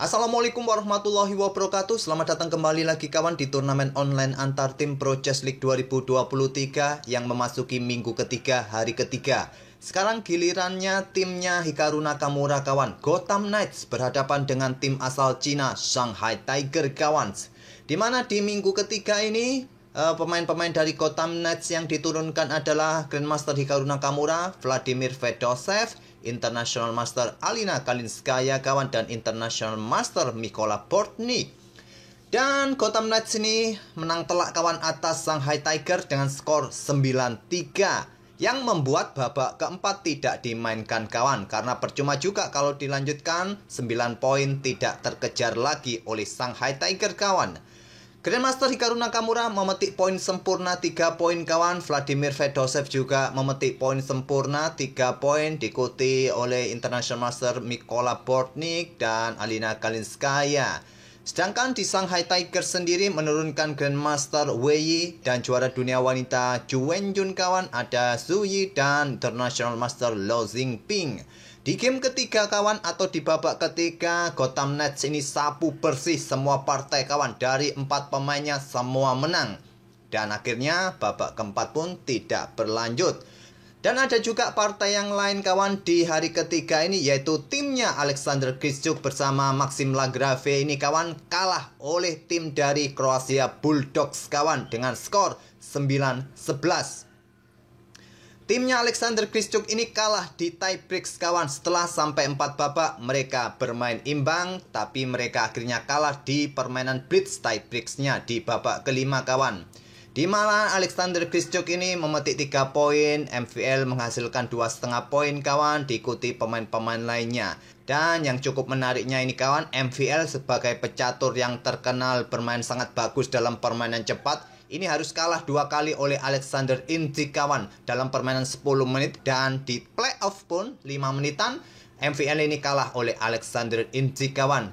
Assalamualaikum warahmatullahi wabarakatuh. Selamat datang kembali lagi kawan di turnamen online antar tim Pro Chess League 2023 yang memasuki minggu ketiga, hari ketiga. Sekarang gilirannya timnya Hikaru Nakamura kawan. Gotham Knights berhadapan dengan tim asal Cina Shanghai Tiger kawan. Dimana di minggu ketiga ini pemain-pemain dari Gotham Knights yang diturunkan adalah Grandmaster Hikaru Nakamura, Vladimir Fedosev, International Master Alina Kalinskaya kawan, dan International Master Mikola Bortnik. Dan Gotham Knights ini menang telak kawan atas Shanghai Tiger dengan skor 9-3, yang membuat babak keempat tidak dimainkan kawan, karena percuma juga kalau dilanjutkan. 9 poin tidak terkejar lagi oleh Shanghai Tiger kawan. Grandmaster Hikaru Nakamura memetik poin sempurna 3 poin kawan. Vladimir Fedosev juga memetik poin sempurna 3 poin, diikuti oleh International Master Mikola Bortnik dan Alina Kalinskaya. Sedangkan di Shanghai Tiger sendiri menurunkan Grandmaster Wei Yi dan juara dunia wanita Zhu Wenjun kawan, ada Zhu Yi dan International Master Luo Xingping. Di game ketiga kawan, atau di babak ketiga, Gotham Knights ini sapu bersih semua partai kawan. Dari 4 pemainnya semua menang. Dan akhirnya babak keempat pun tidak berlanjut. Dan ada juga partai yang lain kawan di hari ketiga ini, yaitu timnya Alexander Grischuk bersama Maxim Lagrave ini kawan kalah oleh tim dari Kroasia Bulldogs kawan dengan skor 9-11. Timnya Alexander Grischuk ini kalah di tiebreaks kawan. Setelah sampai 4 babak mereka bermain imbang, tapi mereka akhirnya kalah di permainan blitz tiebreaksnya di babak kelima kawan. Di mana Alexander Grischuk ini memetik 3 poin, MVL menghasilkan 2,5 poin kawan, diikuti pemain-pemain lainnya. Dan yang cukup menariknya ini kawan, MVL sebagai pecatur yang terkenal bermain sangat bagus dalam permainan cepat, ini harus kalah 2 kali oleh Alexander Inzik kawan dalam permainan 10 menit. Dan di playoff pun 5 menitan, MVL ini kalah oleh Alexander Inzik kawan.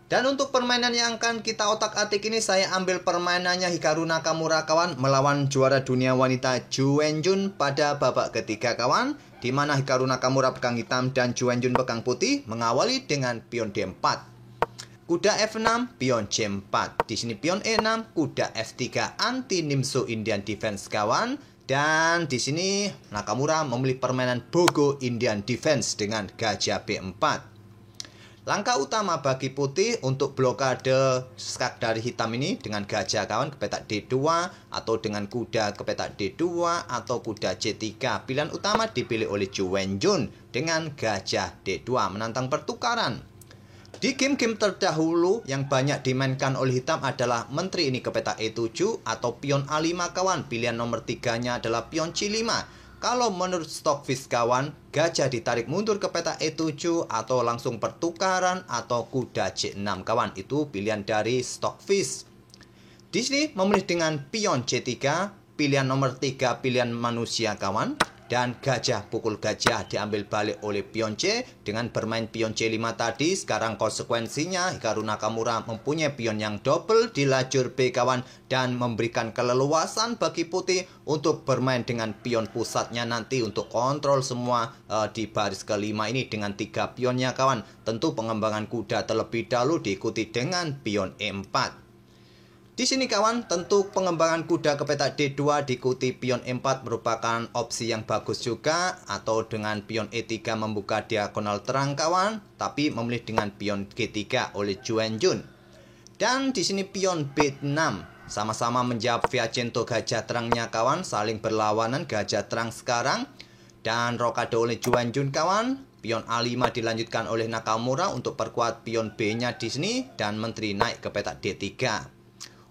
Dan untuk permainan yang akan kita otak-atik ini, saya ambil permainannya Hikaru Nakamura kawan melawan juara dunia wanita Zhu Wenjun pada babak ketiga kawan, di mana Hikaru Nakamura pegang hitam dan Zhu Wenjun pegang putih, mengawali dengan pion D4. Kuda F6, pion C4. Di sini pion E6, kuda F3 anti Nimzo Indian Defense kawan. Dan di sini Nakamura memilih permainan Bogo Indian Defense dengan gajah B4. Langkah utama bagi putih untuk blokade skak dari hitam ini dengan gajah kawan ke petak D2, atau dengan kuda ke petak D2, atau kuda C3. Pilihan utama dipilih oleh Zhu Wenjun dengan gajah D2 menantang pertukaran. Di game-game terdahulu yang banyak dimainkan oleh hitam adalah menteri ini ke petak E7 atau pion A5 kawan. Pilihan nomor 3-nya adalah pion C5. Kalau menurut Stockfish kawan, gajah ditarik mundur ke petak E7 atau langsung pertukaran atau kuda C6 kawan. Itu pilihan dari Stockfish. Di sini memilih dengan pion C3, pilihan nomor 3 pilihan manusia kawan. Dan gajah pukul gajah diambil balik oleh pion C. Dengan bermain pion C5 tadi, sekarang konsekuensinya Hikaru Nakamura mempunyai pion yang double di lajur B kawan, dan memberikan keleluasan bagi putih untuk bermain dengan pion pusatnya nanti untuk kontrol semua di baris kelima ini dengan 3 pionnya kawan. Tentu pengembangan kuda terlebih dahulu diikuti dengan pion E4. Di sini kawan, tentu pengembangan kuda ke petak D2 diikuti pion E4 merupakan opsi yang bagus juga, atau dengan pion E3 membuka diagonal terang kawan, tapi memilih dengan pion G3 oleh Zhu Wenjun. Dan di sini pion B6 sama-sama menjawab Fiacento gajah terangnya kawan, saling berlawanan gajah terang sekarang. Dan rokade oleh Zhu Wenjun kawan. Pion A5 dilanjutkan oleh Nakamura untuk perkuat pion B-nya di sini, dan menteri naik ke petak D3.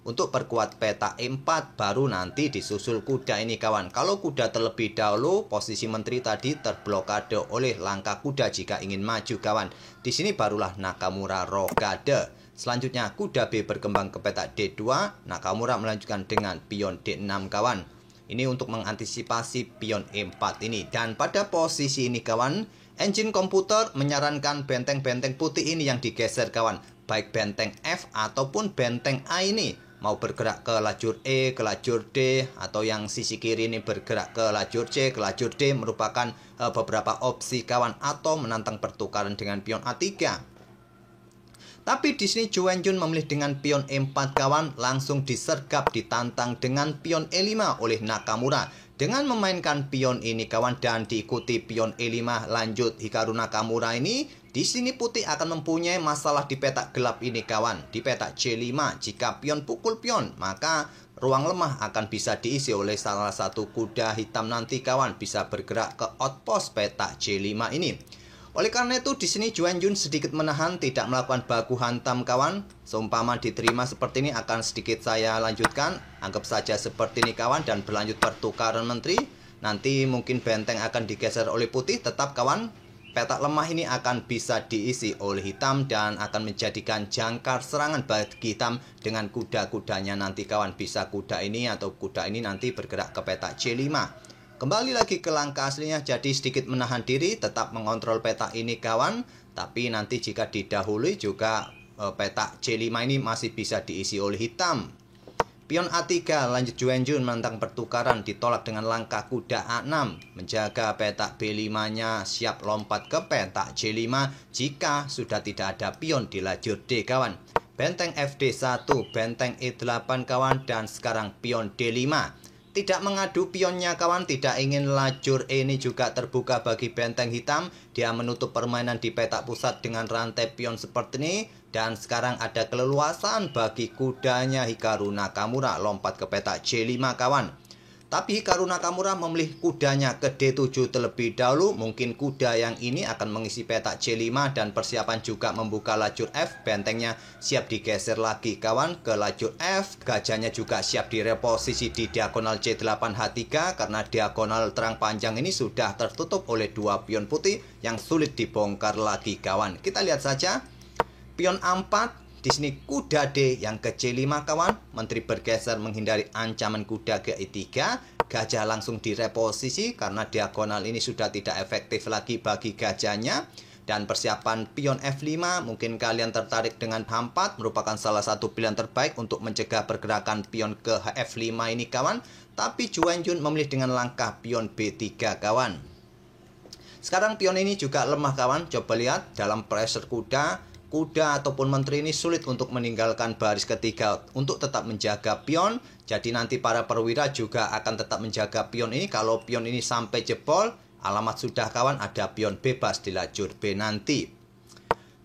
Untuk perkuat peta E4 baru nanti disusul kuda ini kawan. Kalau kuda terlebih dahulu, posisi menteri tadi terblokade oleh langkah kuda jika ingin maju kawan. Di sini barulah Nakamura rokade. Selanjutnya kuda B berkembang ke peta D2, Nakamura melanjutkan dengan pion D6 kawan. Ini untuk mengantisipasi pion E4 ini. Dan pada posisi ini kawan, engine komputer menyarankan benteng-benteng putih ini yang digeser kawan. Baik benteng F ataupun benteng A ini mau bergerak ke lajur E, ke lajur D, atau yang sisi kiri ini bergerak ke lajur C, ke lajur D, merupakan beberapa opsi kawan, atau menantang pertukaran dengan pion A3. Tapi di sini Zhou Wenjun memilih dengan pion E4 kawan, langsung disergap ditantang dengan pion E5 oleh Nakamura. Dengan memainkan pion ini kawan dan diikuti pion E5 lanjut Hikaru Nakamura ini, di sini putih akan mempunyai masalah di petak gelap ini kawan. Di petak C5 jika pion pukul pion, maka ruang lemah akan bisa diisi oleh salah satu kuda hitam nanti kawan, bisa bergerak ke outpost petak C5 ini. Oleh karena itu di sini Zhou Wenjun sedikit menahan, tidak melakukan baku hantam kawan. Seumpama diterima seperti ini akan sedikit saya lanjutkan. Anggap saja seperti ini kawan dan berlanjut pertukaran menteri. Nanti mungkin benteng akan digeser oleh putih, tetap kawan. Petak lemah ini akan bisa diisi oleh hitam dan akan menjadikan jangkar serangan bagi hitam dengan kuda-kudanya nanti kawan. Bisa kuda ini atau kuda ini nanti bergerak ke petak C5. Kembali lagi ke langkah aslinya, jadi sedikit menahan diri, tetap mengontrol petak ini kawan. Tapi nanti jika didahului juga petak C5 ini masih bisa diisi oleh hitam. Pion A3 lanjut Zhou Wenjun menentang pertukaran, ditolak dengan langkah kuda A6. Menjaga petak B5-nya siap lompat ke petak C5 jika sudah tidak ada pion di lajur D kawan. Benteng FD1, benteng E8 kawan, dan sekarang pion D5. Tidak mengadu pionnya kawan, tidak ingin lajur ini juga terbuka bagi benteng hitam. Dia menutup permainan di petak pusat dengan rantai pion seperti ini. Dan sekarang ada keleluasan bagi kudanya Hikaru Nakamura lompat ke petak C5 kawan. Tapi Hikaru Nakamura memilih kudanya ke D7 terlebih dahulu. Mungkin kuda yang ini akan mengisi petak C5 dan persiapan juga membuka lajur F. Bentengnya siap digeser lagi kawan ke lajur F. Gajahnya juga siap direposisi di diagonal C8H3 karena diagonal terang panjang ini sudah tertutup oleh dua pion putih yang sulit dibongkar lagi kawan. Kita lihat saja. Pion A4. Di sini kuda D yang ke C5 kawan. Menteri bergeser menghindari ancaman kuda ke E3. Gajah langsung direposisi karena diagonal ini sudah tidak efektif lagi bagi gajahnya. Dan persiapan pion F5. Mungkin kalian tertarik dengan H4. Merupakan salah satu pilihan terbaik untuk mencegah pergerakan pion ke F5 ini kawan. Tapi Zhou Wenjun memilih dengan langkah pion B3 kawan. Sekarang pion ini juga lemah kawan. Coba lihat dalam pressure kuda ataupun menteri ini sulit untuk meninggalkan baris ketiga untuk tetap menjaga pion. Jadi nanti para perwira juga akan tetap menjaga pion ini. Kalau pion ini sampai jebol, alamat sudah kawan, ada pion bebas di lajur B nanti.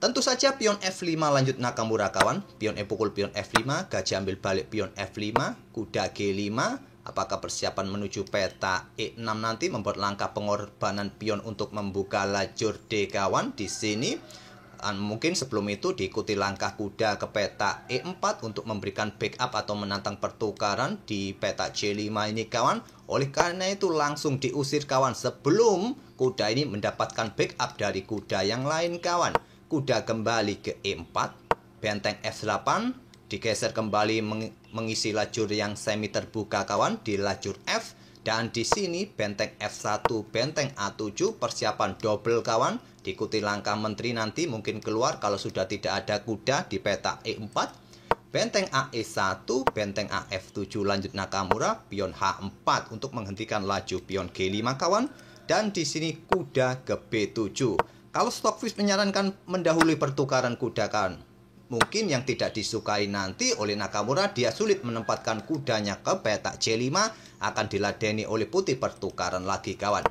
Tentu saja pion F5 lanjut Nakamura kawan. Pion E pukul pion F5, gajah ambil balik pion F5, kuda G5. Apakah persiapan menuju peta E6 nanti membuat langkah pengorbanan pion untuk membuka lajur D kawan di sini. Mungkin sebelum itu diikuti langkah kuda ke peta E4 untuk memberikan backup atau menantang pertukaran di peta C5 ini kawan. Oleh karena itu langsung diusir kawan sebelum kuda ini mendapatkan backup dari kuda yang lain kawan. Kuda kembali ke E4, benteng F8 digeser kembali mengisi lajur yang semi terbuka kawan di lajur F. Dan di sini benteng F1, benteng A7 persiapan double kawan. Diikuti langkah menteri nanti mungkin keluar kalau sudah tidak ada kuda di peta E4. Benteng AE1, benteng AF7 lanjut Nakamura, pion H4 untuk menghentikan laju pion G5 kawan. Dan di sini kuda ke B7. Kalau Stockfish menyarankan mendahului pertukaran kuda kawan, mungkin yang tidak disukai nanti oleh Nakamura, dia sulit menempatkan kudanya ke petak C5, akan diladeni oleh putih pertukaran lagi kawan.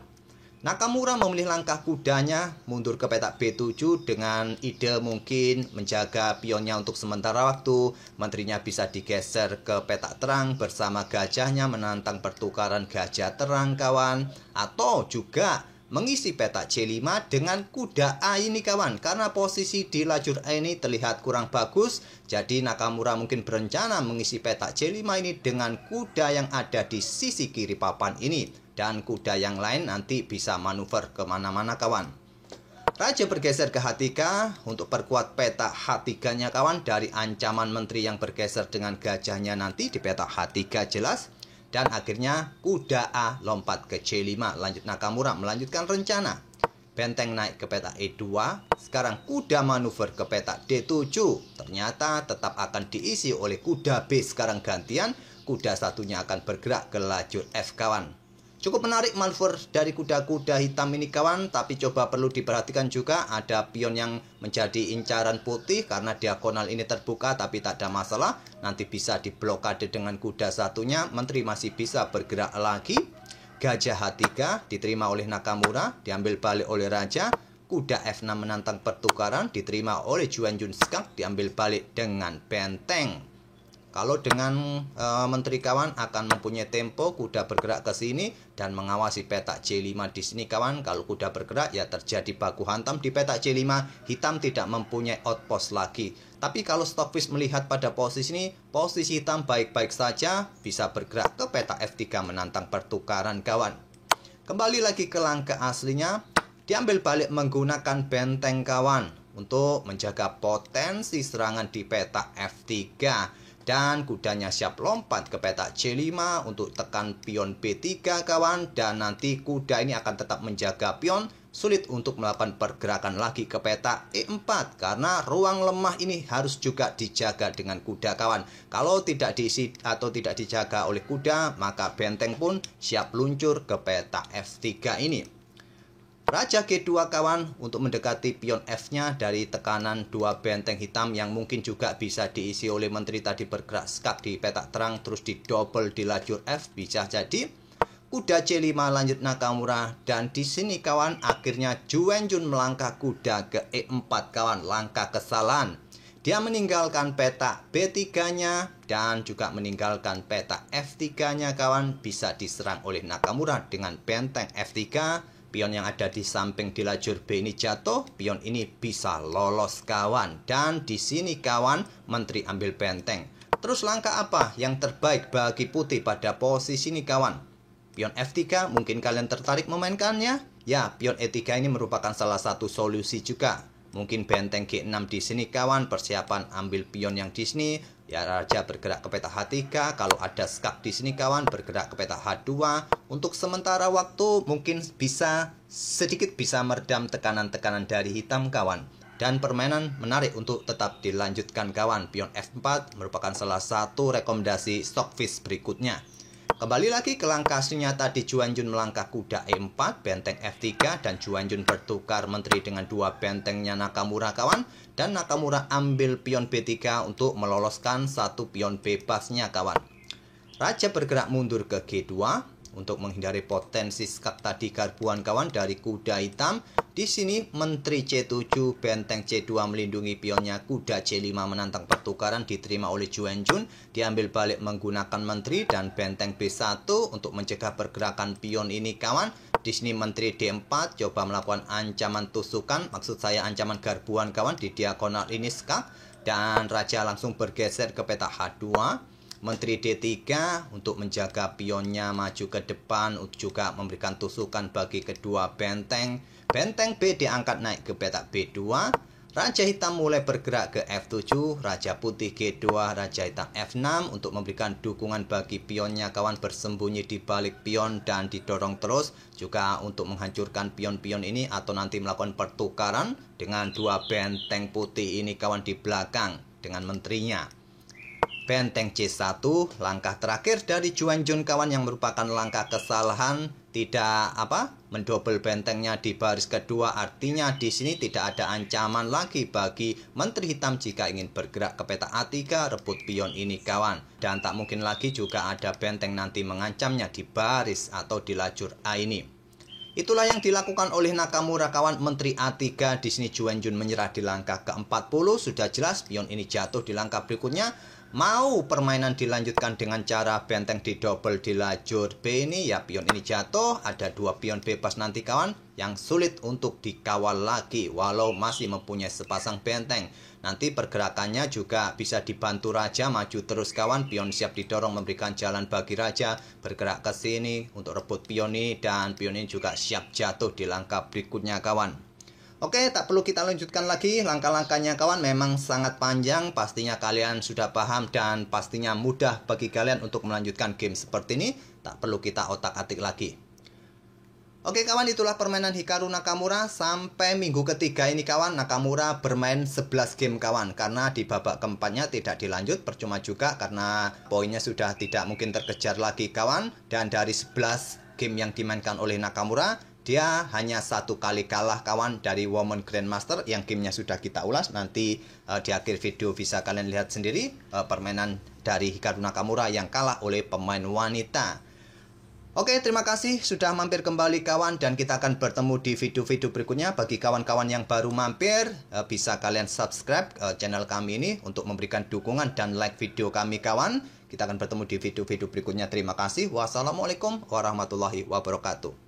Nakamura memilih langkah kudanya mundur ke petak B7 dengan ide mungkin menjaga pionnya untuk sementara waktu. Menterinya bisa digeser ke petak terang bersama gajahnya menantang pertukaran gajah terang kawan. Atau juga mengisi petak C5 dengan kuda A ini kawan. Karena posisi di lajur A ini terlihat kurang bagus, jadi Nakamura mungkin berencana mengisi petak C5 ini dengan kuda yang ada di sisi kiri papan ini. Dan kuda yang lain nanti bisa manuver kemana-mana kawan. Raja bergeser ke H3 untuk perkuat petak H3-nya kawan dari ancaman menteri yang bergeser dengan gajahnya nanti di petak H3 jelas. Dan akhirnya kuda A lompat ke C5. Lanjut Nakamura melanjutkan rencana. Benteng naik ke petak E2. Sekarang kuda manuver ke petak D7. Ternyata tetap akan diisi oleh kuda B. Sekarang gantian. Kuda satunya akan bergerak ke lajur F kawan. Cukup menarik manuver dari kuda-kuda hitam ini kawan, tapi coba perlu diperhatikan juga ada pion yang menjadi incaran putih karena diagonal ini terbuka tapi tak ada masalah. Nanti bisa diblokade dengan kuda satunya, menteri masih bisa bergerak lagi. Gajah H3 diterima oleh Nakamura, diambil balik oleh Raja. Kuda F6 menantang pertukaran, diterima oleh Juan Jun Skak, diambil balik dengan benteng. Kalau dengan menteri kawan akan mempunyai tempo, kuda bergerak ke sini dan mengawasi petak C5 di sini kawan. Kalau kuda bergerak ya terjadi baku hantam di petak C5, hitam tidak mempunyai outpost lagi. Tapi kalau Stockfish melihat pada posisi ini, posisi hitam baik-baik saja, bisa bergerak ke petak F3 menantang pertukaran kawan. Kembali lagi ke langkah aslinya, diambil balik menggunakan benteng kawan untuk menjaga potensi serangan di petak F3. Dan kudanya siap lompat ke petak C5 untuk tekan pion B3 kawan. Dan nanti kuda ini akan tetap menjaga pion, sulit untuk melakukan pergerakan lagi ke petak E4. Karena ruang lemah ini harus juga dijaga dengan kuda kawan. Kalau tidak diisi atau tidak dijaga oleh kuda, maka benteng pun siap luncur ke petak F3 ini. Raja G2 kawan untuk mendekati pion F-nya dari tekanan dua benteng hitam yang mungkin juga bisa diisi oleh menteri tadi bergerak skak di petak terang terus didouble di lajur F, bisa jadi. Kuda C5 lanjut Nakamura dan di sini kawan akhirnya Juan Jun melangkah kuda ke E4 kawan, langkah kesalahan. Dia meninggalkan petak B3-nya dan juga meninggalkan petak F3-nya kawan, bisa diserang oleh Nakamura dengan benteng F3. Pion yang ada di samping di lajur B ini jatuh, pion ini bisa lolos kawan. Dan di sini kawan, menteri ambil benteng. Terus langkah apa yang terbaik bagi putih pada posisi ini kawan? Pion F3, mungkin kalian tertarik memainkannya? Ya, pion E3 ini merupakan salah satu solusi juga. Mungkin benteng G6 di sini kawan, persiapan ambil pion yang di sini. Ya, raja bergerak ke petak H3. Kalau ada skak di sini kawan, bergerak ke petak H2. Untuk sementara waktu mungkin bisa sedikit bisa meredam tekanan-tekanan dari hitam kawan. Dan permainan menarik untuk tetap dilanjutkan kawan. Pion F4 merupakan salah satu rekomendasi Stockfish berikutnya. Kembali lagi ke langkah aslinya tadi, Juan Jun melangkah kuda E4, benteng F3, dan Juan Jun bertukar menteri dengan dua bentengnya Nakamura kawan. Dan Nakamura ambil pion B3 untuk meloloskan satu pion bebasnya kawan. Raja bergerak mundur ke G2 untuk menghindari potensi skak tadi garbuan kawan dari kuda hitam. Di sini menteri C7, benteng C2 melindungi pionnya, kuda C5 menantang pertukaran diterima oleh Juan Jun, diambil balik menggunakan menteri dan benteng B1 untuk mencegah pergerakan pion ini kawan. Di sini menteri D4 coba melakukan ancaman tusukan, maksud saya ancaman garbuan kawan di diagonal ini skak, dan raja langsung bergeser ke petak H2. Menteri D3 untuk menjaga pionnya maju ke depan untuk juga memberikan tusukan bagi kedua benteng. Benteng B diangkat naik ke petak B2. Raja hitam mulai bergerak ke F7. Raja putih G2, raja hitam F6 untuk memberikan dukungan bagi pionnya kawan, bersembunyi di balik pion dan didorong terus. Juga untuk menghancurkan pion-pion ini atau nanti melakukan pertukaran dengan dua benteng putih ini kawan di belakang dengan menterinya. Benteng C1, langkah terakhir dari Juan Jun kawan yang merupakan langkah kesalahan, tidak mendobel bentengnya di baris kedua, artinya di sini tidak ada ancaman lagi bagi menteri hitam jika ingin bergerak ke petak A3 rebut pion ini kawan, dan tak mungkin lagi juga ada benteng nanti mengancamnya di baris atau di lajur A ini. Itulah yang dilakukan oleh Nakamura kawan, menteri A3. Di sini Juan Jun menyerah di langkah ke-40, sudah jelas pion ini jatuh di langkah berikutnya. Mau permainan dilanjutkan dengan cara benteng didouble di lajur B ini, ya pion ini jatuh, ada dua pion bebas nanti kawan yang sulit untuk dikawal lagi walau masih mempunyai sepasang benteng. Nanti pergerakannya juga bisa dibantu raja maju terus kawan, pion siap didorong memberikan jalan bagi raja bergerak ke sini untuk rebut pion ini, dan pion ini juga siap jatuh di langkah berikutnya kawan. Oke, tak perlu kita lanjutkan lagi langkah-langkahnya kawan, memang sangat panjang, pastinya kalian sudah paham dan pastinya mudah bagi kalian untuk melanjutkan game seperti ini, tak perlu kita otak-atik lagi. Oke kawan, itulah permainan Hikaru Nakamura. Sampai minggu ketiga ini kawan, Nakamura bermain 11 game kawan, karena di babak keempatnya tidak dilanjut, percuma juga karena poinnya sudah tidak mungkin terkejar lagi kawan. Dan dari 11 game yang dimainkan oleh Nakamura. Dia hanya 1 kali kalah kawan dari Women Grandmaster yang gamenya sudah kita ulas. Nanti di akhir video bisa kalian lihat sendiri permainan dari Hikaru Nakamura yang kalah oleh pemain wanita. Oke, terima kasih sudah mampir kembali kawan, dan kita akan bertemu di video-video berikutnya. Bagi kawan-kawan yang baru mampir, bisa kalian subscribe channel kami ini untuk memberikan dukungan dan like video kami kawan. Kita akan bertemu di video-video berikutnya. Terima kasih. Wassalamualaikum warahmatullahi wabarakatuh.